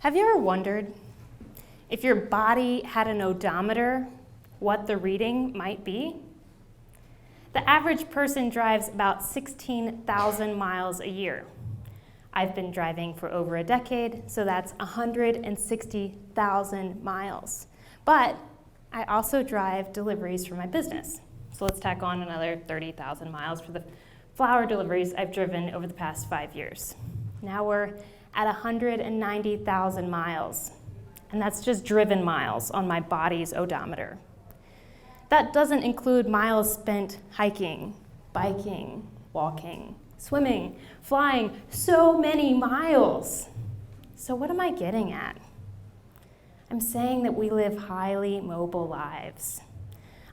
Have you ever wondered if your body had an odometer, what the reading might be? The average person drives about 16,000 miles a year. I've been driving for over a decade, so that's 160,000 miles. But I also drive deliveries for my business. So let's tack on another 30,000 miles for the flower deliveries I've driven over the past 5 years. Now we're at 190,000 miles, and that's just driven miles on my body's odometer. That doesn't include miles spent hiking, biking, walking, swimming, flying, so many miles. So what am I getting at? I'm saying that we live highly mobile lives.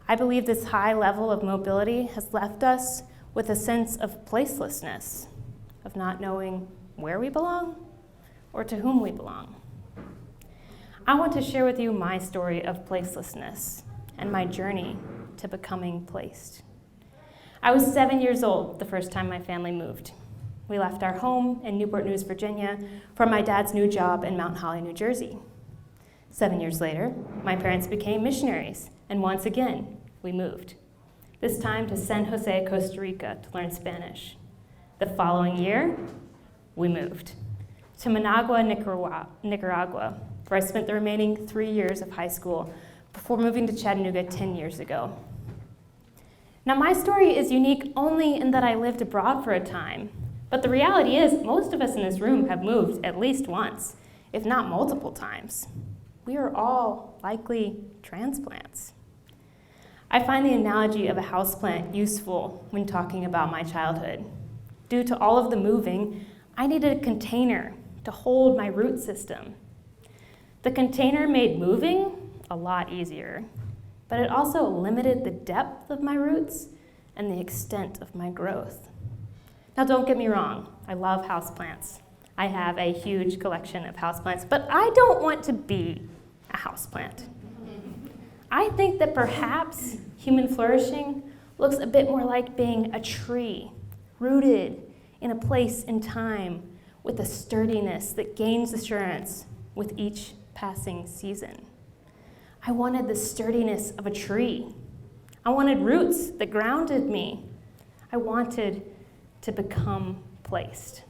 I believe this high level of mobility has left us with a sense of placelessness, of not knowing where we belong or to whom we belong. I want to share with you my story of placelessness and my journey to becoming placed. I was 7 years old the first time my family moved. We left our home in Newport News, Virginia, for my dad's new job in Mount Holly, New Jersey. 7 years later, my parents became missionaries, and once again, we moved. This time to San Jose, Costa Rica, to learn Spanish. The following year, we moved to Managua, Nicaragua, where I spent the remaining 3 years of high school before moving to Chattanooga 10 years ago. Now, my story is unique only in that I lived abroad for a time, but the reality is most of us in this room have moved at least once, if not multiple times. We are all likely transplants. I find the analogy of a houseplant useful when talking about my childhood. Due to all of the moving, I needed a container to hold my root system. The container made moving a lot easier, but it also limited the depth of my roots and the extent of my growth. Now, don't get me wrong, I love houseplants. I have a huge collection of houseplants, but I don't want to be a houseplant. I think that perhaps human flourishing looks a bit more like being a tree, rooted in a place in time with a sturdiness that gains assurance with each passing season. I wanted the sturdiness of a tree. I wanted roots that grounded me. I wanted to become placed.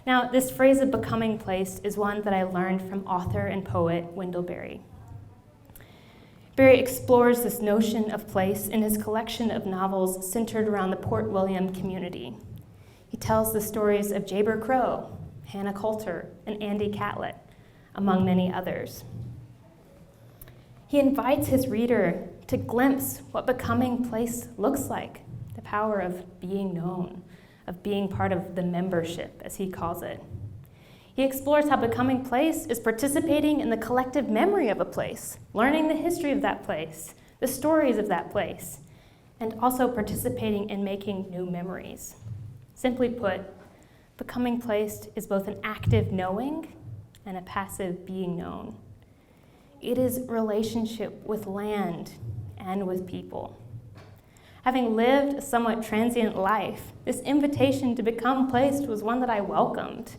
Now, this phrase of becoming placed is one that I learned from author and poet Wendell Berry. Berry explores this notion of place in his collection of novels centered around the Port William community. He tells the stories of Jayber Crow, Hannah Coulter, and Andy Catlett, among many others. He invites his reader to glimpse what becoming place looks like, the power of being known, of being part of the membership, as he calls it. He explores how becoming place is participating in the collective memory of a place, learning the history of that place, the stories of that place, and also participating in making new memories. Simply put, becoming placed is both an active knowing and a passive being known. It is relationship with land and with people. Having lived a somewhat transient life, this invitation to become placed was one that I welcomed.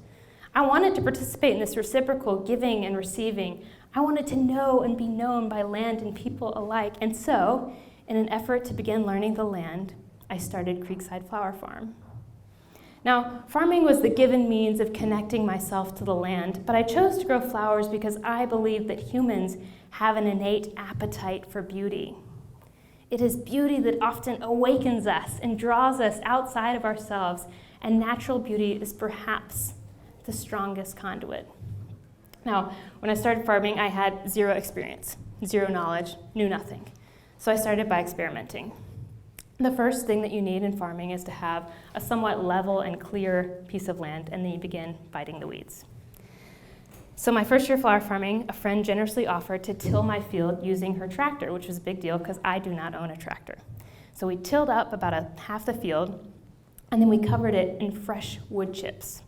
I wanted to participate in this reciprocal giving and receiving. I wanted to know and be known by land and people alike. And so, in an effort to begin learning the land, I started Creekside Flower Farm. Now, farming was the given means of connecting myself to the land, but I chose to grow flowers because I believe that humans have an innate appetite for beauty. It is beauty that often awakens us and draws us outside of ourselves, and natural beauty is perhaps the strongest conduit. Now, when I started farming, I had zero experience, zero knowledge, knew nothing. So I started by experimenting. The first thing that you need in farming is to have a somewhat level and clear piece of land, and then you begin fighting the weeds. So my first year flower farming, a friend generously offered to till my field using her tractor, which was a big deal because I do not own a tractor. So we tilled up about half the field, and then we covered it in fresh wood chips.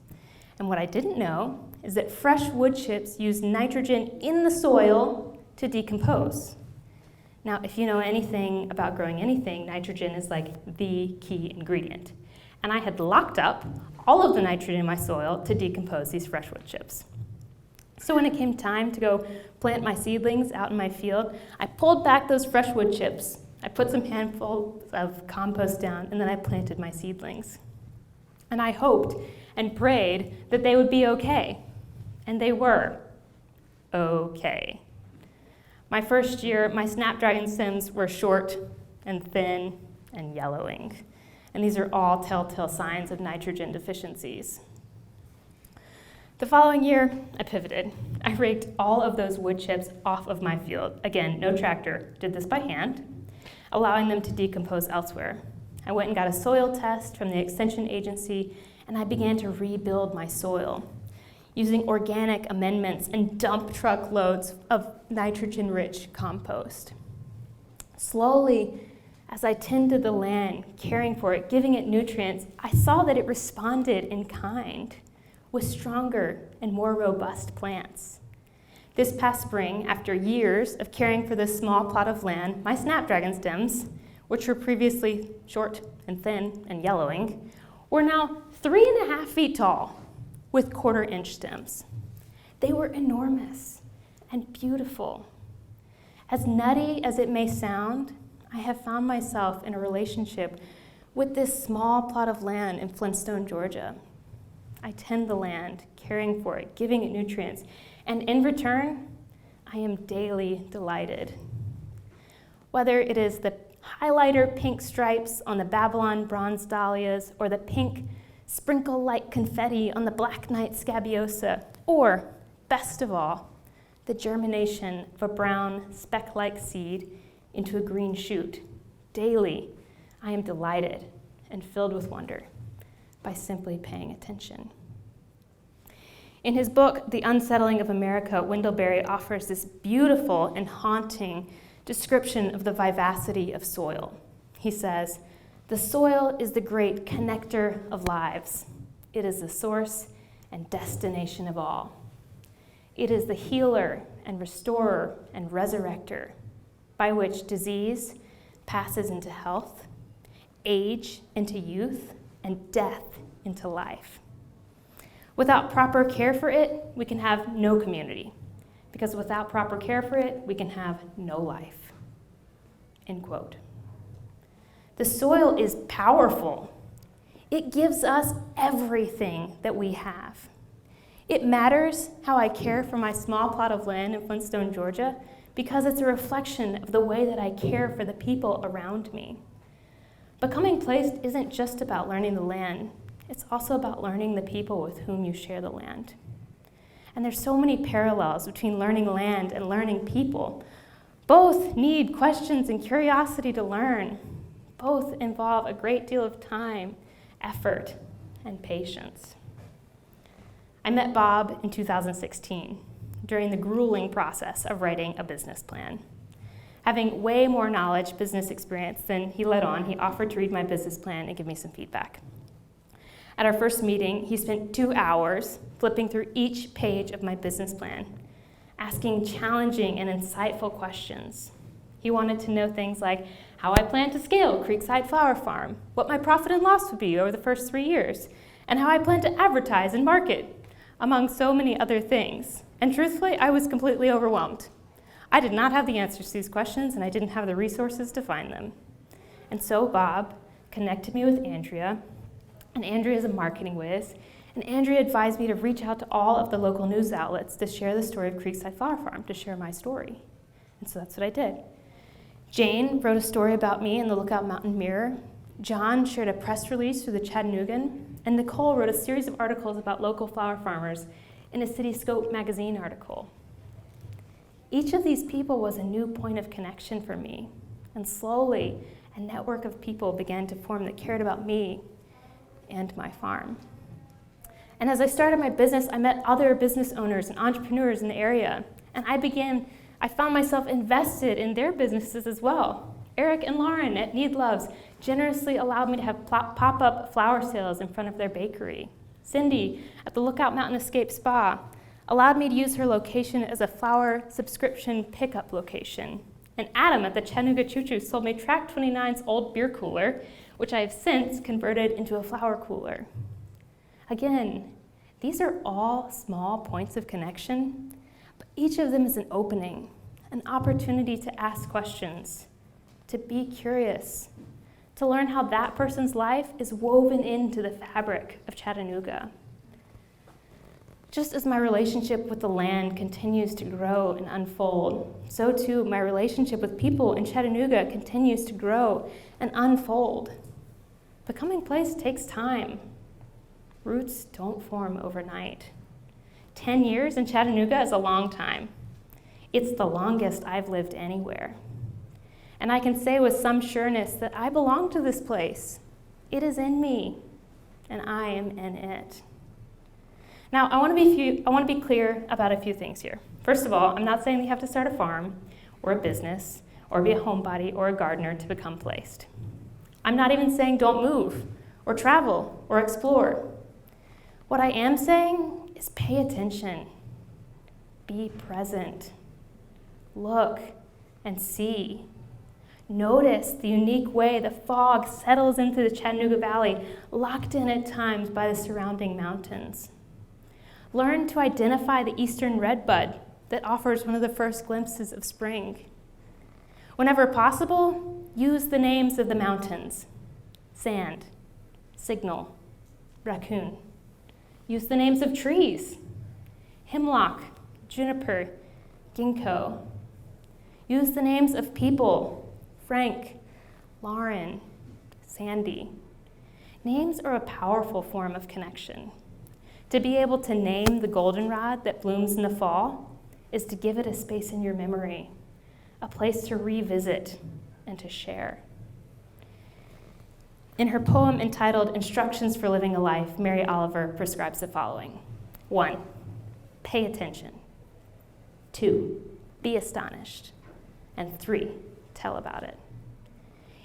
And what I didn't know is that fresh wood chips use nitrogen in the soil to decompose. Now, if you know anything about growing anything, nitrogen is like the key ingredient. And I had locked up all of the nitrogen in my soil to decompose these fresh wood chips. So when it came time to go plant my seedlings out in my field, I pulled back those fresh wood chips. I put some handfuls of compost down, and then I planted my seedlings. And I hoped and prayed that they would be okay. And they were okay. My first year, my snapdragon stems were short and thin and yellowing. And these are all telltale signs of nitrogen deficiencies. The following year, I pivoted. I raked all of those wood chips off of my field. Again, no tractor, did this by hand, allowing them to decompose elsewhere. I went and got a soil test from the Extension Agency, and I began to rebuild my soil using organic amendments and dump truck loads of nitrogen-rich compost. Slowly, as I tended the land, caring for it, giving it nutrients, I saw that it responded in kind with stronger and more robust plants. This past spring, after years of caring for this small plot of land, my snapdragon stems, which were previously short and thin and yellowing, were now 3.5 feet tall with 1/4-inch stems. They were enormous and beautiful. As nutty as it may sound, I have found myself in a relationship with this small plot of land in Flintstone, Georgia. I tend the land, caring for it, giving it nutrients, and in return, I am daily delighted. Whether it is the highlighter pink stripes on the Babylon bronze dahlias, or the pink sprinkle-like confetti on the black night scabiosa, or, best of all, the germination of a brown speck-like seed into a green shoot, daily I am delighted and filled with wonder by simply paying attention. In his book, The Unsettling of America, Wendell Berry offers this beautiful and haunting description of the vivacity of soil. He says, "The soil is the great connector of lives. It is the source and destination of all. It is the healer and restorer and resurrector, by which disease passes into health, age into youth, and death into life. Without proper care for it, we can have no community, because without proper care for it, we can have no life." End quote. The soil is powerful. It gives us everything that we have. It matters how I care for my small plot of land in Flintstone, Georgia, because it's a reflection of the way that I care for the people around me. Becoming placed isn't just about learning the land, it's also about learning the people with whom you share the land. And there's so many parallels between learning land and learning people. Both need questions and curiosity to learn. Both involve a great deal of time, effort, and patience. I met Bob in 2016 during the grueling process of writing a business plan. Having way more knowledge, business experience than he let on, he offered to read my business plan and give me some feedback. At our first meeting, he spent 2 hours flipping through each page of my business plan, asking challenging and insightful questions. He wanted to know things like how I plan to scale Creekside Flower Farm, what my profit and loss would be over the first 3 years, and how I plan to advertise and market, among so many other things. And truthfully, I was completely overwhelmed. I did not have the answers to these questions, and I didn't have the resources to find them. And so Bob connected me with Andrea, and Andrea is a marketing whiz, and Andrea advised me to reach out to all of the local news outlets to share the story of Creekside Flower Farm, to share my story. And so that's what I did. Jane wrote a story about me in the Lookout Mountain Mirror. John shared a press release through the Chattanoogan, and Nicole wrote a series of articles about local flower farmers in a Cityscope magazine article. Each of these people was a new point of connection for me, and slowly a network of people began to form that cared about me and my farm. And as I started my business, I met other business owners and entrepreneurs in the area, and I found myself invested in their businesses as well. Eric and Lauren at Need Loves generously allowed me to have pop-up flower sales in front of their bakery. Cindy at the Lookout Mountain Escape Spa allowed me to use her location as a flower subscription pickup location. And Adam at the Chattanooga Choo Choo sold me Track 29's old beer cooler, which I have since converted into a flower cooler. Again, These are all small points of connection, but each of them is an opening, an opportunity to ask questions, to be curious, to learn how that person's life is woven into the fabric of Chattanooga. Just as my relationship with the land continues to grow and unfold, so too my relationship with people in Chattanooga continues to grow and unfold. Becoming place takes time. Roots don't form overnight. 10 years in Chattanooga is a long time. It's the longest I've lived anywhere. And I can say with some sureness that I belong to this place. It is in me, and I am in it. Now, I want to be clear about a few things here. First of all, I'm not saying that you have to start a farm or a business or be a homebody or a gardener to become placed. I'm not even saying don't move or travel or explore. What I am saying is pay attention, be present, look and see. Notice the unique way the fog settles into the Chattanooga Valley, locked in at times by the surrounding mountains. Learn to identify the eastern redbud that offers one of the first glimpses of spring. Whenever possible, use the names of the mountains: Sand, Signal, Raccoon. Use the names of trees: Hemlock, Juniper, Ginkgo. Use the names of people: Frank, Lauren, Sandy. Names are a powerful form of connection. To be able to name the goldenrod that blooms in the fall is to give it a space in your memory, a place to revisit and to share. In her poem entitled Instructions for Living a Life, Mary Oliver prescribes the following. 1, pay attention. 2, be astonished. And 3, tell about it.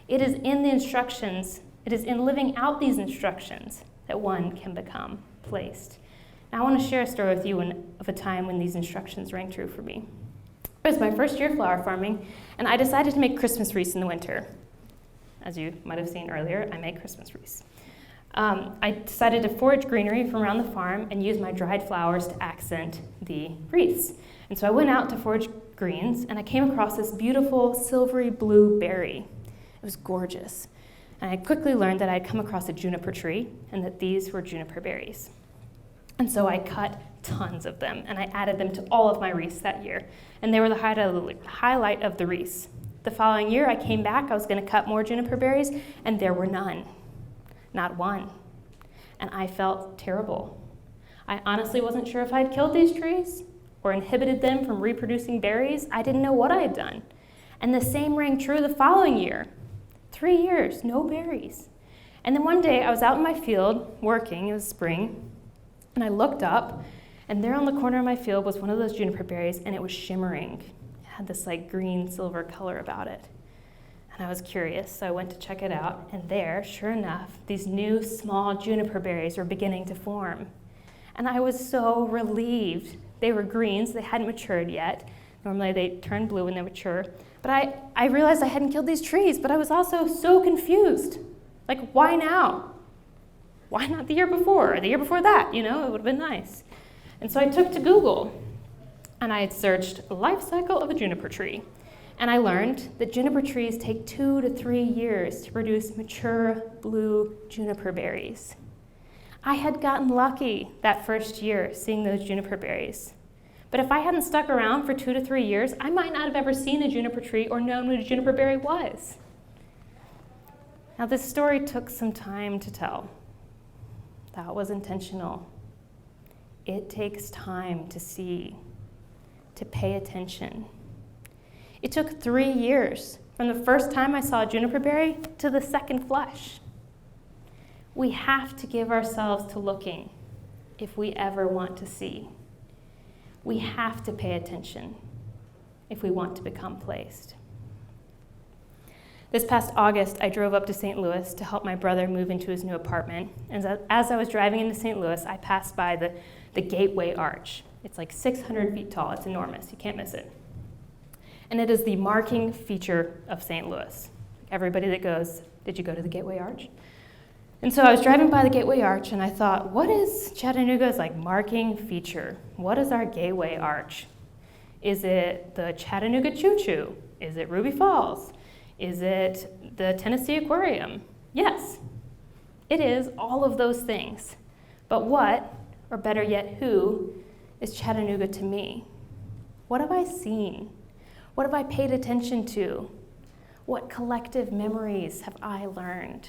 It is in the instructions, it is in living out these instructions that one can become placed. Now, I want to share a story with you of a time when these instructions rang true for me. It was my first year flower farming, and I decided to make Christmas wreaths in the winter. As you might have seen earlier, I make Christmas wreaths. I decided to forage greenery from around the farm and use my dried flowers to accent the wreaths. And so I went out to forage greens, and I came across this beautiful silvery blue berry. It was gorgeous. And I quickly learned that I had come across a juniper tree and that these were juniper berries. And so I cut tons of them, and I added them to all of my wreaths that year. And they were the highlight of the wreaths. The following year, I came back, I was going to cut more juniper berries, and there were none. Not one. And I felt terrible. I honestly wasn't sure if I'd killed these trees or inhibited them from reproducing berries. I didn't know what I had done. And the same rang true the following year. 3 years, no berries. And then one day I was out in my field working, it was spring, and I looked up, and there on the corner of my field was one of those juniper berries, and it was shimmering. It had this like green silver color about it. And I was curious, so I went to check it out, and there, sure enough, these new small juniper berries were beginning to form. And I was so relieved. They were greens, they hadn't matured yet. Normally they turn blue when they mature. But I realized I hadn't killed these trees, but I was also so confused. Like, why now? Why not the year before or the year before that? You know, it would have been nice. And so I took to Google, and I had searched life cycle of a juniper tree. And I learned that juniper trees take 2 to 3 years to produce mature blue juniper berries. I had gotten lucky that first year seeing those juniper berries. But if I hadn't stuck around for 2 to 3 years, I might not have ever seen a juniper tree or known what a juniper berry was. Now, this story took some time to tell. That was intentional. It takes time to see, to pay attention. It took 3 years from the first time I saw a juniper berry to the second flush. We have to give ourselves to looking if we ever want to see. We have to pay attention if we want to become placed. This past August, I drove up to St. Louis to help my brother move into his new apartment. And as I was driving into St. Louis, I passed by the Gateway Arch. It's like 600 feet tall. It's enormous. You can't miss it. And it is the marking feature of St. Louis. Everybody that goes, did you go to the Gateway Arch? And so I was driving by the Gateway Arch and I thought, what is Chattanooga's marking feature? What is our Gateway Arch? Is it the Chattanooga Choo Choo? Is it Ruby Falls? Is it the Tennessee Aquarium? Yes, it is all of those things. But what, or better yet, who, is Chattanooga to me? What have I seen? What have I paid attention to? What collective memories have I learned?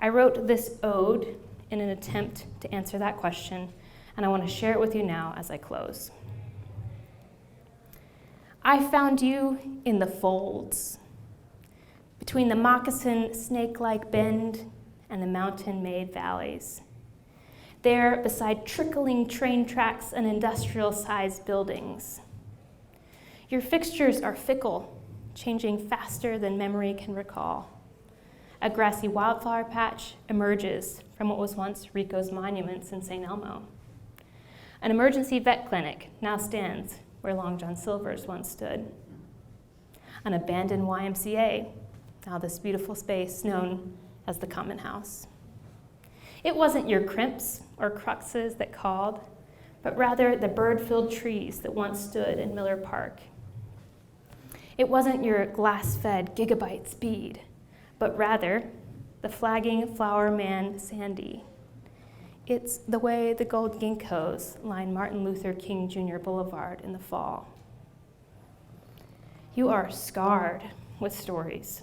I wrote this ode in an attempt to answer that question, and I want to share it with you now as I close. I found you in the folds, between the moccasin snake-like bend and the mountain-made valleys. There, beside trickling train tracks and industrial-sized buildings. Your fixtures are fickle, changing faster than memory can recall. A grassy wildflower patch emerges from what was once Rico's Monuments in St. Elmo. An emergency vet clinic now stands where Long John Silver's once stood. An abandoned YMCA, now this beautiful space known as the Common House. It wasn't your crimps or cruxes that called, but rather the bird-filled trees that once stood in Miller Park. It wasn't your glass-fed gigabyte speed, but rather the flagging flower man Sandy. It's the way the gold ginkgos line Martin Luther King Jr. Boulevard in the fall. You are scarred with stories.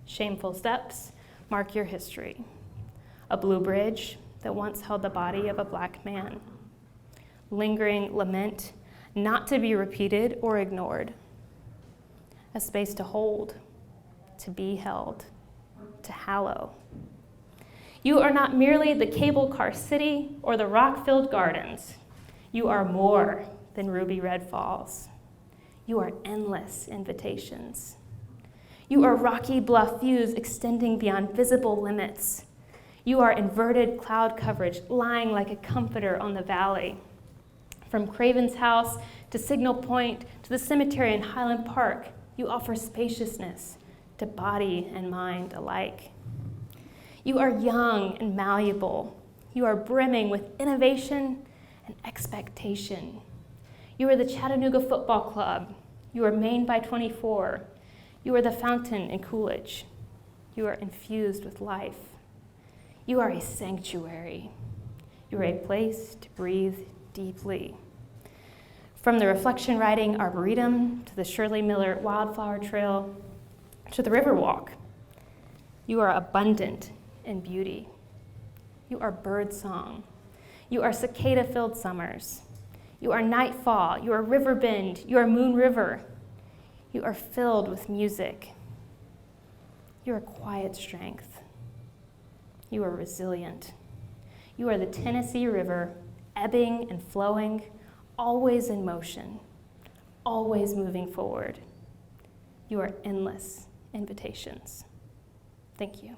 Shameful steps mark your history. A blue bridge that once held the body of a black man. Lingering lament, not to be repeated or ignored. A space to hold, to be held, to hallow. You are not merely the cable car city or the rock-filled gardens. You are more than ruby red falls. You are endless invitations. You are rocky bluff views extending beyond visible limits. You are inverted cloud coverage lying like a comforter on the valley. From Craven's house to Signal Point to the cemetery in Highland Park, you offer spaciousness to body and mind alike. You are young and malleable. You are brimming with innovation and expectation. You are the Chattanooga Football Club. You are Maine by 24. You are the fountain in Coolidge. You are infused with life. You are a sanctuary. You are a place to breathe deeply. From the reflection riding Arboretum to the Shirley Miller Wildflower Trail to the Riverwalk, you are abundant in beauty. You are birdsong. You are cicada-filled summers. You are nightfall. You are river bend. You are Moon River. You are filled with music. You are quiet strength. You are resilient. You are the Tennessee River, ebbing and flowing, always in motion, always moving forward. You are endless invitations. Thank you.